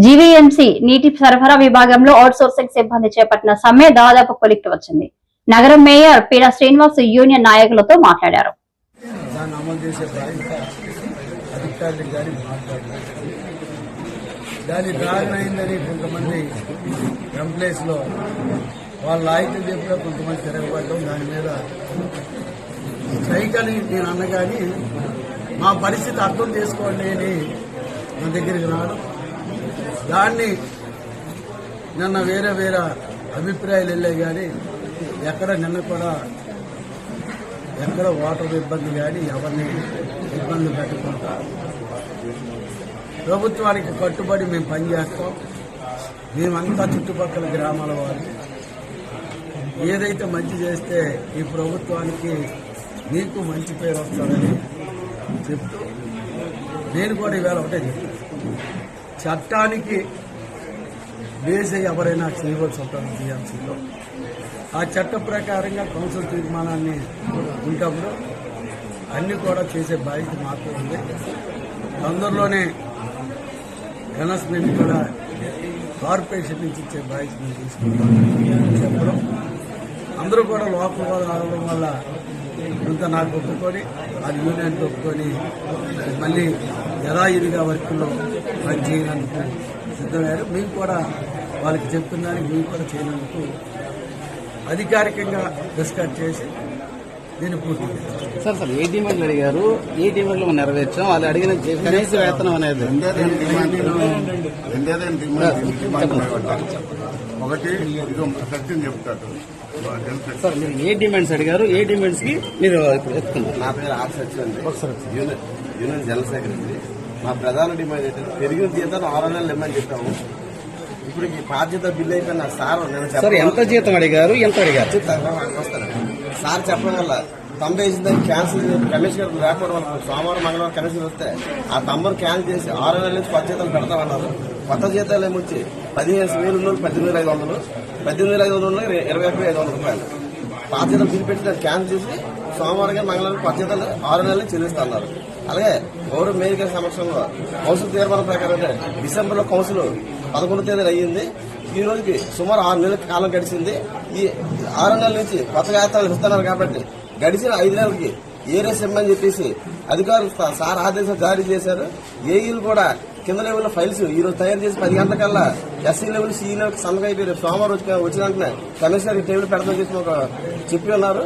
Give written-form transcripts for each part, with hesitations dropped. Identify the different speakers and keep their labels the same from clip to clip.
Speaker 1: GVMC నీటి సరఫరా విభాగంలో అవుట్సోర్సింగ్ సిబ్బంది చేపట్టిన సమ్మె దాదాపు కొలిక్కి వచ్చింది. నగరం మేయర్ పీడా శ్రీనివాస్ యూనియన్ నాయకులతో మాట్లాడారు.
Speaker 2: దాని కారణమైందని కొంతమంది ఎంప్లాయీస్ లో వాళ్ళ నాయకులు చెప్పిన కొంతమంది తిరగబడ్డం, దాని మీద స్ట్రైక్ అని నేను అన్నగాని మా పరిస్థితి అర్థం చేసుకోండి అని నా దగ్గరికి రావడం, దాన్ని నిన్న వేరే వేరే అభిప్రాయాలు వెళ్ళాయి. కానీ నిన్న కూడా ఎక్కడ వాటర్ ఇబ్బంది కానీ ఎవరిని ఇబ్బంది పెట్టకుండా ప్రభుత్వానికి కట్టుబడి మేము పనిచేస్తాం. మేమంతా చుట్టుపక్కల గ్రామాల వారు ఏదైతే మంచి చేస్తే ఈ ప్రభుత్వానికి మీకు మంచి పేరు వస్తుందని చెప్తూ నేను కూడా ఈవేళ ఒకటే చెప్తాను, చట్టానికి బేస్ అయ్యి ఎవరైనా చేయవలసి ఉంటుంది. జీఎంసీలో ఆ చట్ట ప్రకారంగా కౌన్సిల్ తీర్మానాన్ని ఉంటప్పుడు అన్ని కూడా చేసే బాధ్యత మాకు ఉంది. తొందరలోనే అనౌన్స్మెంట్ కూడా కార్పొరేషన్ నుంచి ఇచ్చే బాధ్యత తీసుకుంటాం చెప్పడం, అందరూ కూడా లోపల వాళ్ళు రావడం వల్ల ఇంత నాకు ఒప్పుకొని అది యూనియన్ ఒప్పుకొని మళ్ళీ యథావిధిగా వర్క్లో పని చేయడానికి సిద్ధమయ్యారు. మేము కూడా వాళ్ళకి చెప్తున్నానికి మేము కూడా చేయనందుకు అధికారికంగా డిస్కస్ చేసి దీన్ని పూర్తి చేస్తాం.
Speaker 3: సార్ ఏ డిమాండ్లు అడిగారు, ఏ డిమాండ్లు నెరవేర్చాం, వాళ్ళు అడిగిన కనీస వేతనం అనేది
Speaker 4: ఒకటి సత్యం చెప్తాడు.
Speaker 3: సార్ మీరు ఏ డిమాండ్స్ అడిగారు, ఏ డిమాండ్స్ కి మీరు ఇప్పుడు చెప్తున్నారు?
Speaker 5: నా పేరు ఆర్ సత్యం అండి, యూనియన్ జనరల్ సెక్రటరీ. మా ప్రధాన డిమాండ్ ఏంటంటే పెరిగిన జీతాలు 6 నెలలు ఇమ్మని చెప్పాము. ఇప్పుడు ఈ బాధ్యత బిల్లు అయిపోయిన సార్
Speaker 3: సార్ ఎంత జీతం అడిగారు, ఎంత అడిగారు
Speaker 5: సార్ చెప్పడం వల్ల 90 వేసిందని క్యాన్సిల్ రమేష్ గారు లేకపోవడం వల్ల సోమవారం మంగళవారం కనెక్షన్ వస్తే ఆ తంబర్ క్యాన్సిల్ చేసి 6 నెలల నుంచి కొత్త జీతాలు పెడతామన్నారు. కొత్త జీతాలు ఏమొచ్చి 15,000 ఉన్న 18,500, 18,500 ఉన్న 21,500 రూపాయలు. పాత జీతాలు బిల్లు పెట్టి దాన్ని క్యాన్సిల్ చేసి సోమవారం గారు మంగళవారం కొత్త జీతాలు 6 నెలలు చెల్లిస్తున్నారు. అలాగే గౌరవ మేయర్ గారి సమక్షంలో కౌన్సిల్ తీర్మానం ప్రకారం డిసెంబర్లో కౌన్సిల్ 11వ తేదీ అయ్యింది. ఈ రోజుకి సుమారు 6 నెలల కాలం గడిచింది. ఈ 6 నెలల నుంచి కొత్త వేతనాలు ఇస్తున్నారు కాబట్టి గడిచిన 5 నెలలకి ఏరియస్ ఇమ్మని చెప్పేసి అధికారులు సార్ ఆదేశాలు జారీ చేశారు. ఏఈలు కూడా కింద లెవెల్లో ఫైల్స్ ఈ రోజు తయారు చేసి 10 గంటల కల్లా ఎస్సీ లెవెల్ సిఈ లెవెల్ సంతకం అయిపోయి సోమవారం వచ్చిన వెంటనే కమిషనర్ టేబుల్ పెడతాం చేసి ఒక చెప్పి ఉన్నారు.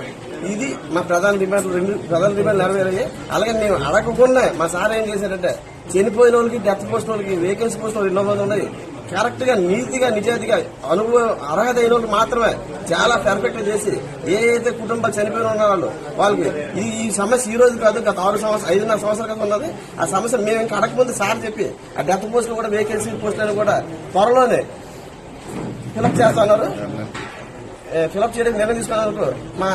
Speaker 5: ఇది మా ప్రధాన డిమాండ్ నెరవేరాయి. అలాగే మేము అడగకుండా మా సార్ ఏం చేశారంటే చనిపోయిన వాళ్ళకి, డెత్ పోస్ట్ వాళ్ళకి, వేకెన్సీ పోస్ట్ వాళ్ళు 2 మంది ఉన్నాయి. కరెక్ట్ గా నీతిగా నిజాయితీగా అనుభవం అర్హత అయిన వాళ్ళు మాత్రమే చాలా పర్ఫెక్ట్ చేసి ఏ అయితే కుటుంబాలు చనిపోయిన ఉన్నారో వాళ్ళకి ఈ సమస్య ఈ రోజు కాదు, గత 5.5 సంవత్సరాల క్రితం ఉన్నది. ఆ సమస్య మేము ఇంకా అడగముందు సార్ చెప్పి ఆ డెత్ పోస్టులు కూడా వేకెన్సీ పోస్టులను కూడా త్వరలోనే ఫిలప్ చేస్తున్నారు. ఫిలప్ చేయడానికి నిర్ణయం తీసుకున్నందుకు మా